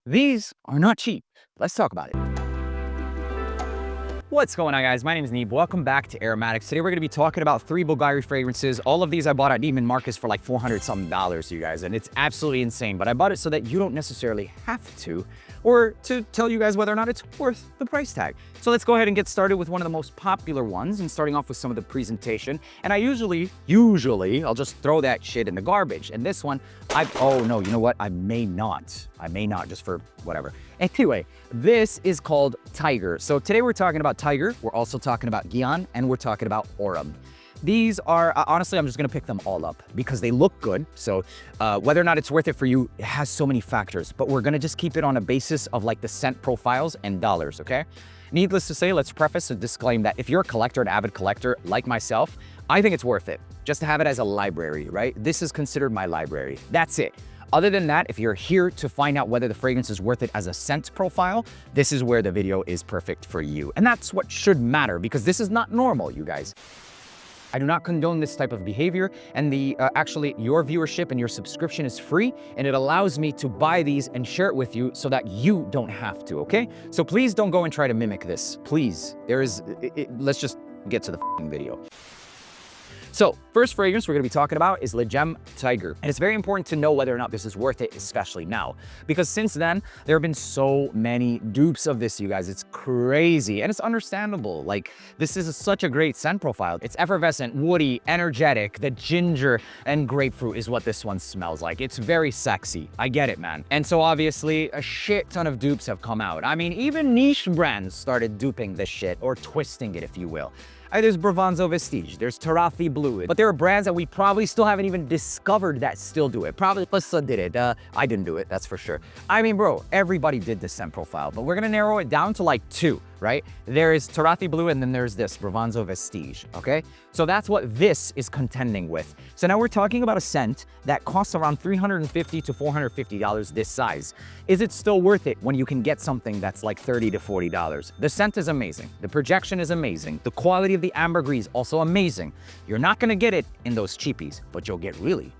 These are not cheap. Let's talk about it. What's going on, guys? My name is Neeb. Welcome back to AROMATIX. Today we're going to be talking about 3 Bvlgari fragrances. All of these I bought at Neiman Marcus for like $400 something, you guys, and it's absolutely insane. But I bought it so that you don't necessarily have to, or to tell you guys whether or not it's worth the price tag. So let's go ahead and get started with one of the most popular ones, and starting off with some of the presentation. And I usually, I'll just throw that shit in the garbage. And this one, oh no, you know what? I may not, just for whatever. Anyway, this is called Tygar. So today we're talking about Tygar, we're also talking about Gyan, and we're talking about Orum. These are, honestly, I'm just gonna pick them all up because they look good. So whether or not it's worth it for you, it has so many factors, but we're gonna just keep it on a basis of like the scent profiles and dollars, okay? Needless to say, let's preface and disclaim that if you're a collector, an avid collector like myself, I think it's worth it just to have it as a library, right? This is considered my library. That's it. Other than that, if you're here to find out whether the fragrance is worth it as a scent profile, this is where the video is perfect for you. And that's what should matter, because this is not normal, you guys. I do not condone this type of behavior, and actually your viewership and your subscription is free, and it allows me to buy these and share it with you so that you don't have to, okay? So please don't go and try to mimic this, please. Let's just get to the video. So, first fragrance we're going to be talking about is Gemme Tygar. And it's very important to know whether or not this is worth it, especially now. Because since then, there have been so many dupes of this, you guys. It's crazy. And it's understandable. Like, this is such a great scent profile. It's effervescent, woody, energetic. The ginger and grapefruit is what this one smells like. It's very sexy. I get it, man. And so, obviously, a shit ton of dupes have come out. I mean, even niche brands started duping this shit, or twisting it, if you will. There's Bronzo Vestige, there's Tarafi Blue, but there are brands that we probably still haven't even discovered that still do it. Probably Plissa did it. I didn't do it, that's for sure. I mean, bro, everybody did this scent profile, but we're gonna narrow it down to like 2, right? There is Tarafi Blue, and then there's this, Bronzo Vestige, okay? So that's what this is contending with. So now we're talking about a scent that costs around $350 to $450 this size. Is it still worth it when you can get something that's like $30 to $40? The scent is amazing. The projection is amazing. The quality of the ambergris also amazing. You're not gonna get it in those cheapies, but you'll get really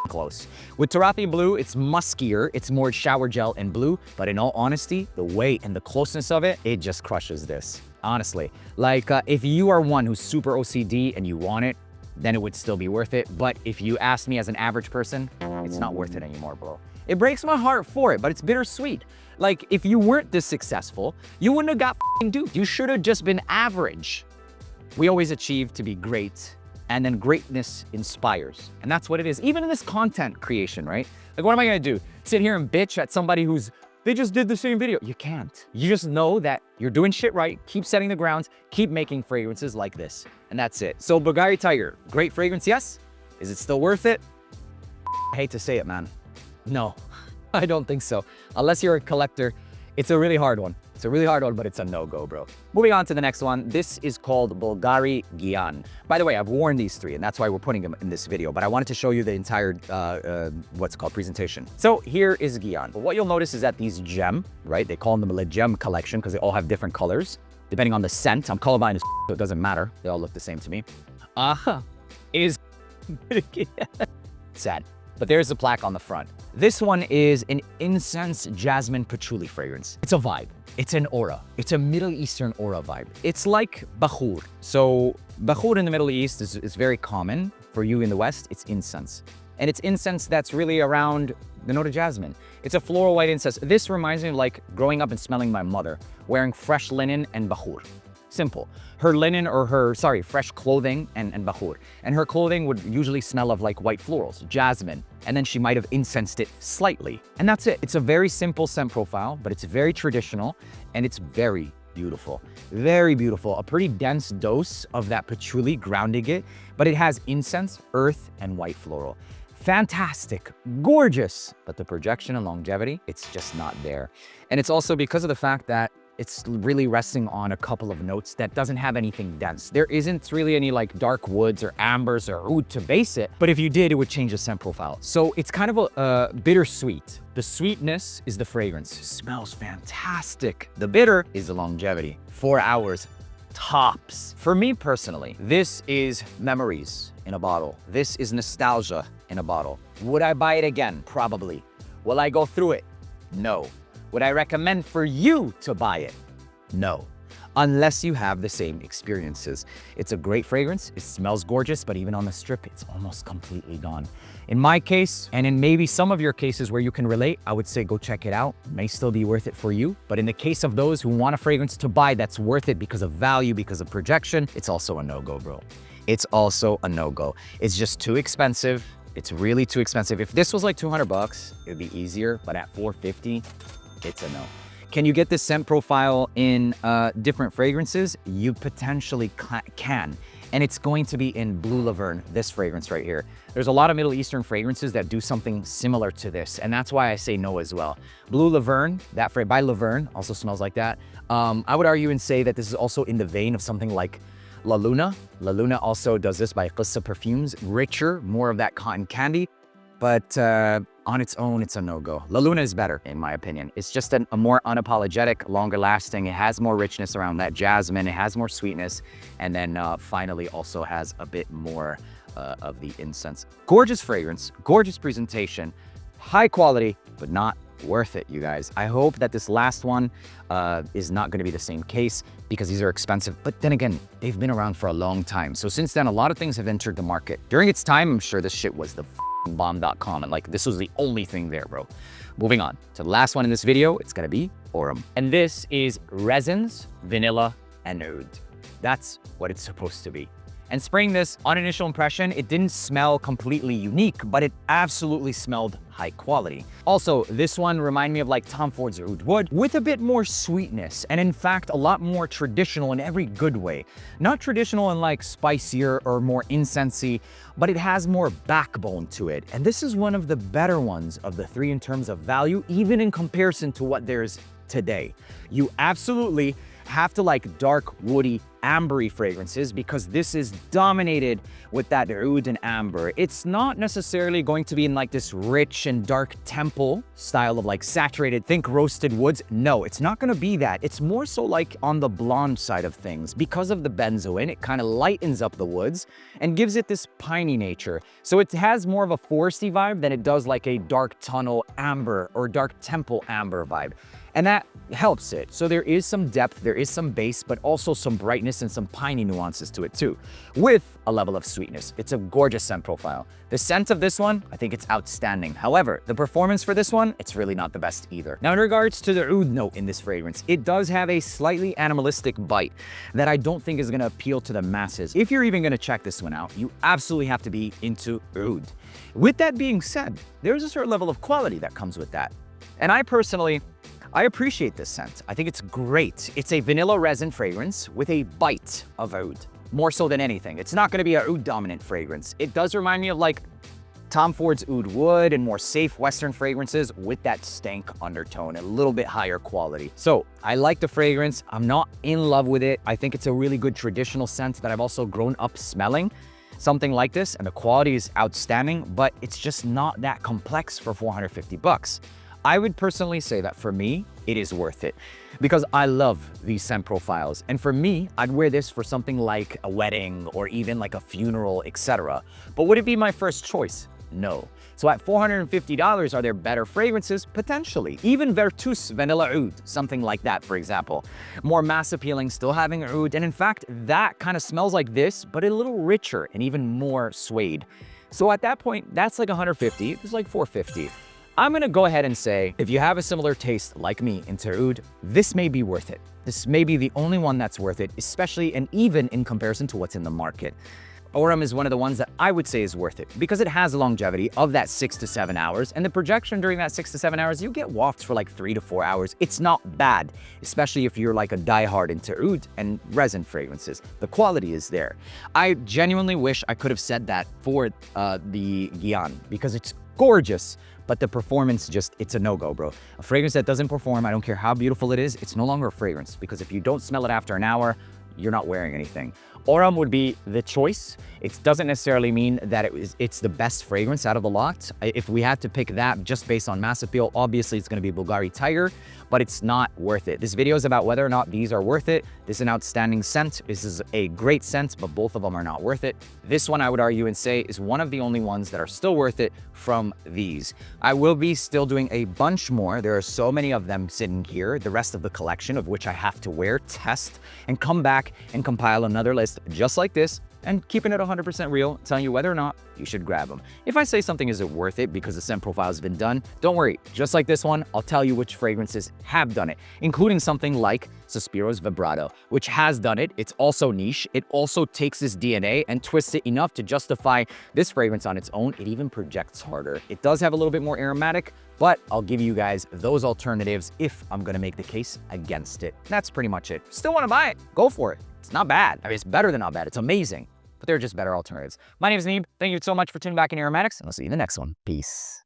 close. With Tarafi Blue, it's muskier, it's more shower gel and blue, but in all honesty, the weight and the closeness of it, it just crushes this. Honestly, like if you are one who's super OCD and you want it, then it would still be worth it. But if you ask me as an average person, it's not worth it anymore, bro. It breaks my heart for it, but it's bittersweet. Like, if you weren't this successful, you wouldn't have got duped. You should have just been average. We always achieve to be great, and then greatness inspires. And that's what it is. Even in this content creation, right? Like, what am I gonna do? Sit here and bitch at somebody they just did the same video? You can't. You just know that you're doing shit right, keep setting the grounds, keep making fragrances like this. And that's it. So Bvlgari Tygar, great fragrance, yes? Is it still worth it? I hate to say it, man. No, I don't think so. Unless you're a collector, it's a really hard one. It's a really hard one, but it's a no-go, bro. Moving on to the next one. This is called Bvlgari Gyan. By the way, I've worn these 3, and that's why we're putting them in this video, but I wanted to show you the entire, presentation. So here is Gyan. But what you'll notice is that these gem, right? They call them the Gemme Collection because they all have different colors, depending on the scent. I'm colorblind, so it doesn't matter. They all look the same to me. Is sad. But there's a plaque on the front. This one is an incense jasmine patchouli fragrance. It's a vibe. It's an aura. It's a Middle Eastern aura vibe. It's like bakhur. So bakhur in the Middle East is very common. For you in the West, it's incense. And it's incense that's really around the note of jasmine. It's a floral white incense. This reminds me of like growing up and smelling my mother, wearing fresh linen and bakhur. Simple. Her linen, or fresh clothing and bakhur. And her clothing would usually smell of like white florals, jasmine, and then she might have incensed it slightly. And that's it. It's a very simple scent profile, but it's very traditional, and it's very beautiful. Very beautiful. A pretty dense dose of that patchouli grounding it, but it has incense, earth, and white floral. Fantastic, gorgeous, but the projection and longevity, it's just not there. And it's also because of the fact that it's really resting on a couple of notes that doesn't have anything dense. There isn't really any like dark woods or ambers or oud to base it, but if you did, it would change the scent profile. So it's kind of a bittersweet. The sweetness is the fragrance. It smells fantastic. The bitter is the longevity. 4 hours tops. For me personally, this is memories in a bottle. This is nostalgia in a bottle. Would I buy it again? Probably. Will I go through it? No. Would I recommend for you to buy it? No, unless you have the same experiences. It's a great fragrance, it smells gorgeous, but even on the strip, it's almost completely gone. In my case, and in maybe some of your cases where you can relate, I would say go check it out. It may still be worth it for you, but in the case of those who want a fragrance to buy that's worth it because of value, because of projection, it's also a no-go, bro. It's also a no-go. It's just too expensive. It's really too expensive. If this was like 200 bucks, it'd be easier, but at 450, it's a no. Can you get this scent profile in different fragrances? You potentially can. And it's going to be in Blue Laverne, this fragrance right here. There's a lot of Middle Eastern fragrances that do something similar to this, and that's why I say no as well. Blue Laverne, that by Laverne, also smells like that. I would argue and say that this is also in the vein of something like La Luna. La Luna also does this by Qissa Perfumes, richer, more of that cotton candy, but on its own, it's a no-go. La Luna is better, in my opinion. It's just a more unapologetic, longer lasting. It has more richness around that jasmine. It has more sweetness. And then finally also has a bit more of the incense. Gorgeous fragrance, gorgeous presentation, high quality, but not worth it, you guys. I hope that this last one is not going to be the same case because these are expensive. But then again, they've been around for a long time. So since then, a lot of things have entered the market. During its time, I'm sure this shit was the bomb.com, and like this was the only thing there, bro. Moving on to the last one in this video, it's gonna be Orum. And this is resins, vanilla, and oud. That's what it's supposed to be. And spraying this, on initial impression, it didn't smell completely unique, but it absolutely smelled high quality. Also, this one reminded me of like Tom Ford's Oud Wood with a bit more sweetness, and in fact, a lot more traditional in every good way. Not traditional in like spicier or more incensey, but it has more backbone to it. And this is one of the better ones of the three in terms of value, even in comparison to what there's today. You absolutely have to like dark, woody, ambery fragrances because this is dominated with that oud and amber. It's not necessarily going to be in like this rich and dark temple style of like saturated, think roasted woods. No, it's not going to be that. It's more so like on the blonde side of things. Because of the benzoin, it kind of lightens up the woods and gives it this piney nature. So it has more of a foresty vibe than it does like a dark tunnel amber or dark temple amber vibe. And that helps it. So there is some depth, there is some base, but also some brightness and some piney nuances to it too, with a level of sweetness. It's a gorgeous scent profile. The scent of this one, I think it's outstanding. However, the performance for this one, it's really not the best either. Now, in regards to the oud note in this fragrance, it does have a slightly animalistic bite that I don't think is gonna appeal to the masses. If you're even gonna check this one out, you absolutely have to be into oud. With that being said, there's a certain level of quality that comes with that. And I appreciate this scent. I think it's great. It's a vanilla resin fragrance with a bite of oud, more so than anything. It's not gonna be a oud dominant fragrance. It does remind me of like Tom Ford's Oud Wood and more safe Western fragrances with that stank undertone, a little bit higher quality. So I like the fragrance. I'm not in love with it. I think it's a really good traditional scent that I've also grown up smelling. Something like this, and the quality is outstanding, but it's just not that complex for 450 bucks. I would personally say that for me, it is worth it because I love these scent profiles. And for me, I'd wear this for something like a wedding or even like a funeral, etc. But would it be my first choice? No. So at $450, are there better fragrances? Potentially. Even Vertus Vanilla Oud, something like that, for example. More mass appealing, still having oud. And in fact, that kind of smells like this, but a little richer and even more suede. So at that point, that's like 150, it's like 450. I'm gonna go ahead and say, if you have a similar taste like me into oud, this may be worth it. This may be the only one that's worth it, especially and even in comparison to what's in the market. Orum is one of the ones that I would say is worth it because it has a longevity of that 6 to 7 hours, and the projection during that 6 to 7 hours, you get wafts for like 3 to 4 hours. It's not bad, especially if you're like a diehard into oud and resin fragrances. The quality is there. I genuinely wish I could have said that for the Gyan because it's gorgeous, but the performance just, it's a no-go, bro. A fragrance that doesn't perform, I don't care how beautiful it is, it's no longer a fragrance because if you don't smell it after an hour, you're not wearing anything. Orum would be the choice. It doesn't necessarily mean that it's the best fragrance out of the lot. If we had to pick that just based on mass appeal, obviously it's going to be Bvlgari Tygar, but it's not worth it. This video is about whether or not these are worth it. This is an outstanding scent. This is a great scent, but both of them are not worth it. This one, I would argue and say, is one of the only ones that are still worth it from these. I will be still doing a bunch more. There are so many of them sitting here, the rest of the collection of which I have to wear, test, and come back and compile another list just like this, and keeping it 100% real, telling you whether or not you should grab them. If I say something isn't worth it because the scent profile has been done, don't worry. Just like this one, I'll tell you which fragrances have done it, including something like Sospiro's Vibrato, which has done it. It's also niche. It also takes this DNA and twists it enough to justify this fragrance on its own. It even projects harder. It does have a little bit more aromatic, but I'll give you guys those alternatives if I'm gonna make the case against it. That's pretty much it. Still wanna buy it? Go for it. It's not bad. I mean, it's better than not bad. It's amazing. But they're just better alternatives. My name is Neeb. Thank you so much for tuning back in Aromatics, and I'll see you in the next one. Peace.